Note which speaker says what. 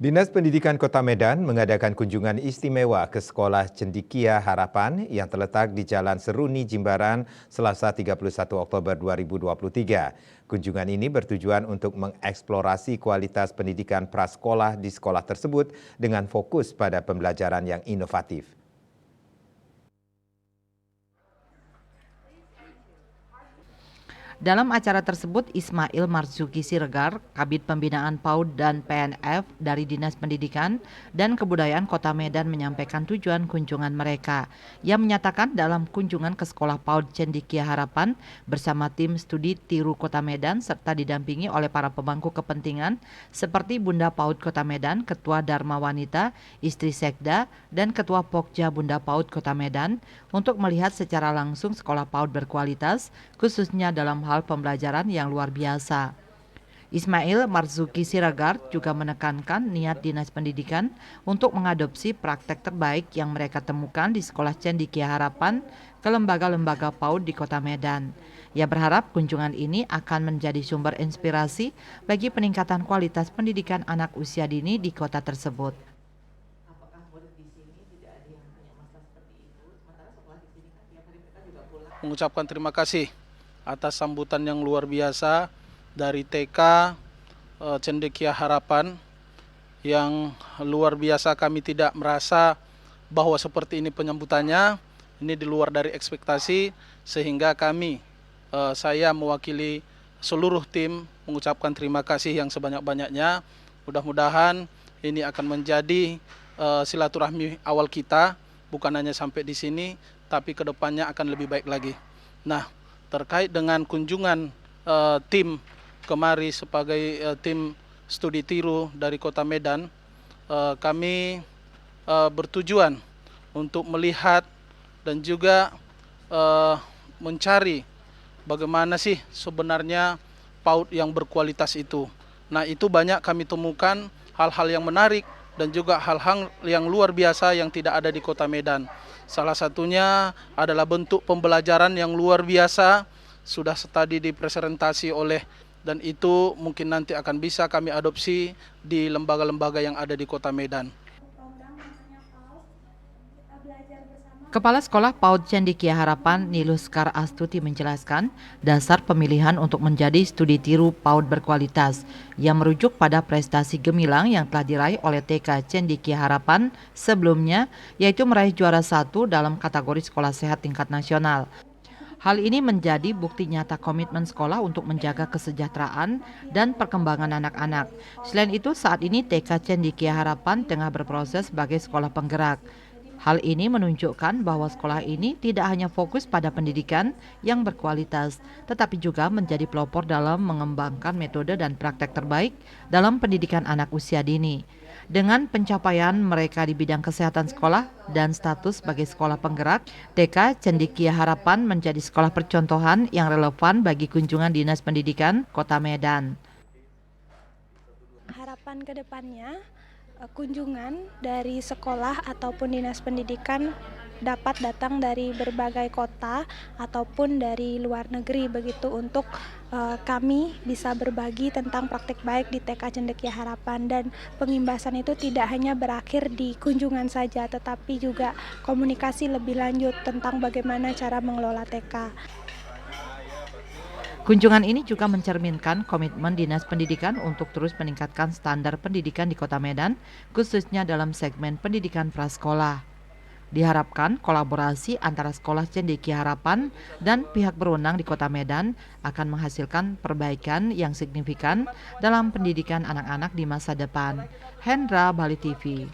Speaker 1: Dinas Pendidikan Kota Medan mengadakan kunjungan istimewa ke Sekolah Cendekia Harapan yang terletak di Jalan Seruni, Jimbaran, Selasa 31 Oktober 2023. Kunjungan ini bertujuan untuk mengeksplorasi kualitas pendidikan prasekolah di sekolah tersebut dengan fokus pada pembelajaran yang inovatif.
Speaker 2: Dalam acara tersebut, Ismail Marzuki Siregar, Kabid Pembinaan PAUD dan PNF dari Dinas Pendidikan dan Kebudayaan Kota Medan menyampaikan tujuan kunjungan mereka. Ia menyatakan dalam kunjungan ke Sekolah PAUD Cendekia Harapan bersama tim studi Tiru Kota Medan serta didampingi oleh para pemangku kepentingan seperti Bunda PAUD Kota Medan, Ketua Dharma Wanita, Istri Sekda, dan Ketua Pokja Bunda PAUD Kota Medan untuk melihat secara langsung sekolah PAUD berkualitas, khususnya dalam hal pembelajaran yang luar biasa. Ismail Marzuki Siregar juga menekankan niat Dinas Pendidikan untuk mengadopsi praktek terbaik yang mereka temukan di Sekolah Cendekia Harapan ke lembaga-lembaga PAUD di Kota Medan. Ia berharap kunjungan ini akan menjadi sumber inspirasi bagi peningkatan kualitas pendidikan anak usia dini di kota tersebut.
Speaker 3: Mengucapkan terima kasih atas sambutan yang luar biasa dari TK Cendekia Harapan yang luar biasa. Kami tidak merasa bahwa seperti ini penyambutannya, ini di luar dari ekspektasi, sehingga saya mewakili seluruh tim mengucapkan terima kasih yang sebanyak-banyaknya. Mudah-mudahan ini akan menjadi silaturahmi awal kita, bukan hanya sampai di sini, tapi kedepannya akan lebih baik lagi. Nah, terkait dengan kunjungan tim kemari sebagai tim studi Tiru dari Kota Medan, kami bertujuan untuk melihat dan juga mencari bagaimana sih sebenarnya PAUD yang berkualitas itu. Nah, itu banyak kami temukan hal-hal yang menarik dan juga hal-hal yang luar biasa yang tidak ada di Kota Medan. Salah satunya adalah bentuk pembelajaran yang luar biasa, sudah tadi dipresentasi oleh, dan itu mungkin nanti akan bisa kami adopsi di lembaga-lembaga yang ada di Kota Medan.
Speaker 2: Kepala Sekolah PAUD Cendekia Harapan Niluskar Astuti menjelaskan dasar pemilihan untuk menjadi studi tiru PAUD berkualitas yang merujuk pada prestasi gemilang yang telah diraih oleh TK Cendekia Harapan sebelumnya, yaitu meraih juara 1 dalam kategori sekolah sehat tingkat nasional. Hal ini menjadi bukti nyata komitmen sekolah untuk menjaga kesejahteraan dan perkembangan anak-anak. Selain itu, saat ini TK Cendekia Harapan tengah berproses sebagai sekolah penggerak. Hal ini menunjukkan bahwa sekolah ini tidak hanya fokus pada pendidikan yang berkualitas, tetapi juga menjadi pelopor dalam mengembangkan metode dan praktek terbaik dalam pendidikan anak usia dini. Dengan pencapaian mereka di bidang kesehatan sekolah dan status sebagai sekolah penggerak, TK Cendekia Harapan menjadi sekolah percontohan yang relevan bagi kunjungan Dinas Pendidikan Kota Medan.
Speaker 4: Harapan kedepannya, kunjungan dari sekolah ataupun dinas pendidikan dapat datang dari berbagai kota ataupun dari luar negeri begitu untuk kami bisa berbagi tentang praktik baik di TK Cendekia Harapan, dan pengimbasan itu tidak hanya berakhir di kunjungan saja tetapi juga komunikasi lebih lanjut tentang bagaimana cara mengelola TK.
Speaker 2: Kunjungan ini juga mencerminkan komitmen Dinas Pendidikan untuk terus meningkatkan standar pendidikan di Kota Medan, khususnya dalam segmen pendidikan prasekolah. Diharapkan kolaborasi antara Sekolah Cendekia Harapan dan pihak berwenang di Kota Medan akan menghasilkan perbaikan yang signifikan dalam pendidikan anak-anak di masa depan. Hendra, Bali TV.